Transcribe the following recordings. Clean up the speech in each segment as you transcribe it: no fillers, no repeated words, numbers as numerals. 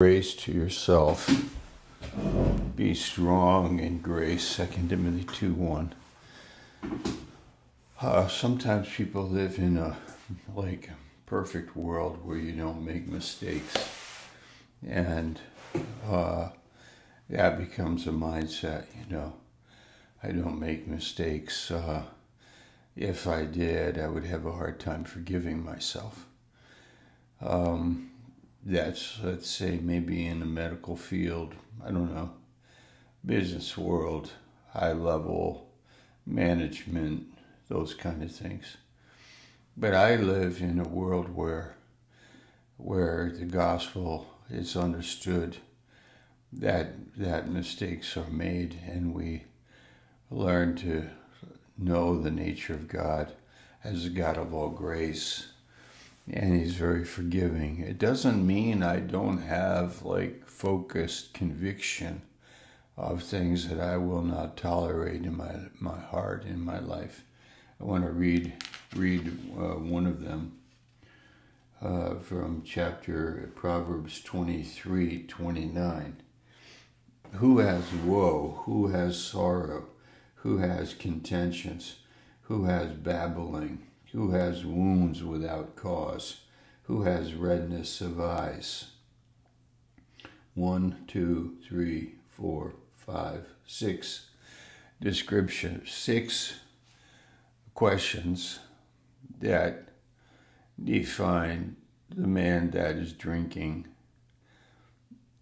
Grace to yourself. Be strong in grace. 2 Timothy 2:1. Sometimes people live in a perfect world where you don't make mistakes, and that becomes a mindset. I don't make mistakes. If I did, I would have a hard time forgiving myself. That's, let's say, maybe in the medical field, I don't know, business world, high level management, those kind of things. But I live in a world where the gospel is understood, that mistakes are made, and we learn to know the nature of God as a God of all grace. And he's very forgiving. It doesn't mean I don't have focused conviction of things that I will not tolerate in my heart, in my life. I want to read one of them from chapter Proverbs 23:29. Who has woe? Who has sorrow? Who has contentions? Who has babbling? Who has wounds without cause? Who has redness of eyes? 1, 2, 3, 4, 5, 6 descriptions, 6 questions that define the man that is drinking.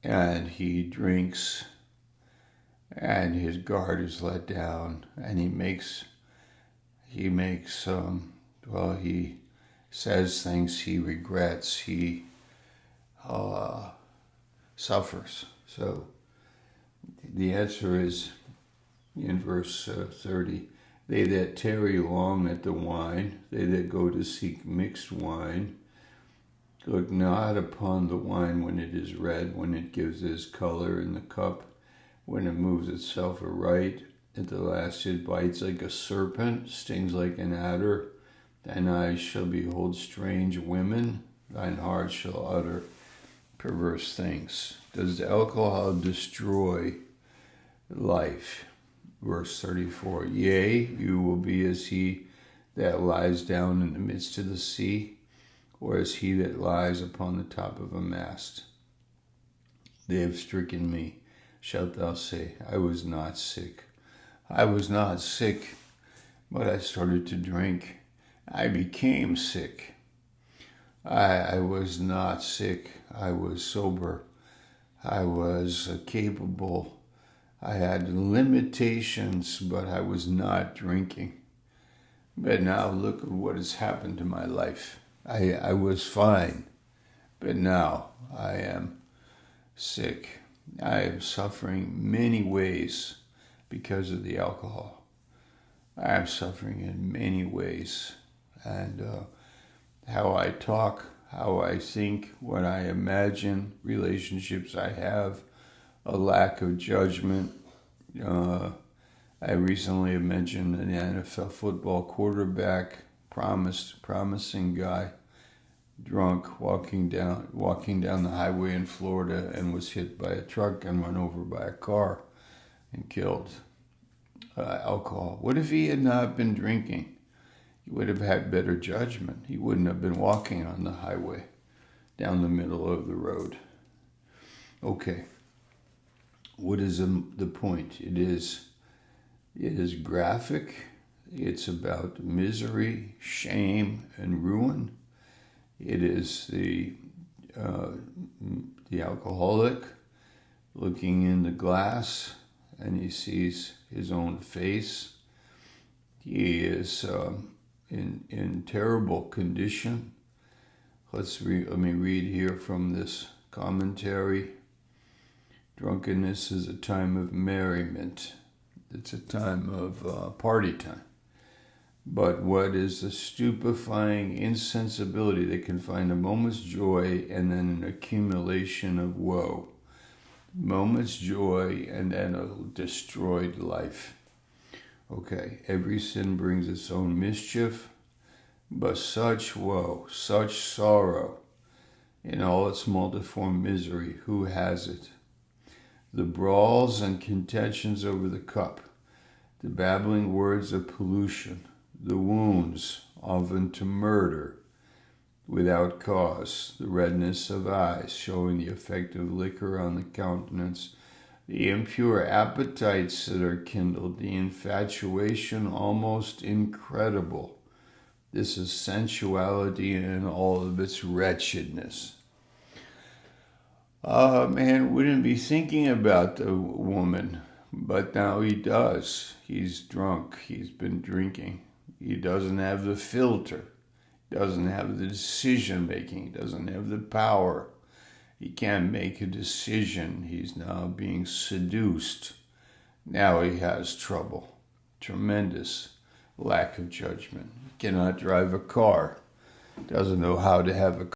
And he drinks, and his guard is let down, and he says things he regrets, he suffers. So the answer is in verse 30. They that tarry long at the wine, they that go to seek mixed wine, look not upon the wine when it is red, when it gives its color in the cup, when it moves itself aright. At the last it bites like a serpent, stings like an adder. Thine eyes shall behold strange women, thine heart shall utter perverse things. Does the alcohol destroy life? Verse 34, yea, you will be as he that lies down in the midst of the sea, or as he that lies upon the top of a mast. They have stricken me, shalt thou say, I was not sick. I was not sick, but I started to drink. I became sick. I was not sick. I was sober. I was capable. I had limitations, but I was not drinking. But now look at what has happened to my life. I was fine, but now I am sick. I am suffering many ways because of the alcohol. I am suffering in many ways. And how I talk, how I think, what I imagine, relationships I have, a lack of judgment. I recently mentioned an NFL football quarterback, promising guy, drunk, walking down the highway in Florida, and was hit by a truck and run over by a car and killed. Alcohol. What if he had not been drinking? He would have had better judgment. He wouldn't have been walking on the highway down the middle of the road. Okay. What is the point? It is graphic. It's about misery, shame, and ruin. It is the alcoholic looking in the glass, and he sees his own face. He is in terrible condition. Let me read here from this commentary. Drunkenness is a time of merriment. It's a time of party time. But what is the stupefying insensibility that can find a moment's joy and then an accumulation of woe? Moment's joy and then a destroyed life. Okay, every sin brings its own mischief, but such woe, such sorrow in all its multiform misery. Who has it? The brawls and contentions over the cup, the babbling words of pollution, the wounds, often to murder, without cause, the redness of eyes, showing the effect of liquor on the countenance, the impure appetites that are kindled, the infatuation almost incredible. This is sensuality in all of its wretchedness. Man wouldn't be thinking about the woman, but now he does. He's drunk. He's been drinking. He doesn't have the filter. He doesn't have the decision making. He doesn't have the power. He can't make a decision. He's now being seduced. Now he has trouble. Tremendous lack of judgment. He cannot drive a car. Doesn't know how to have a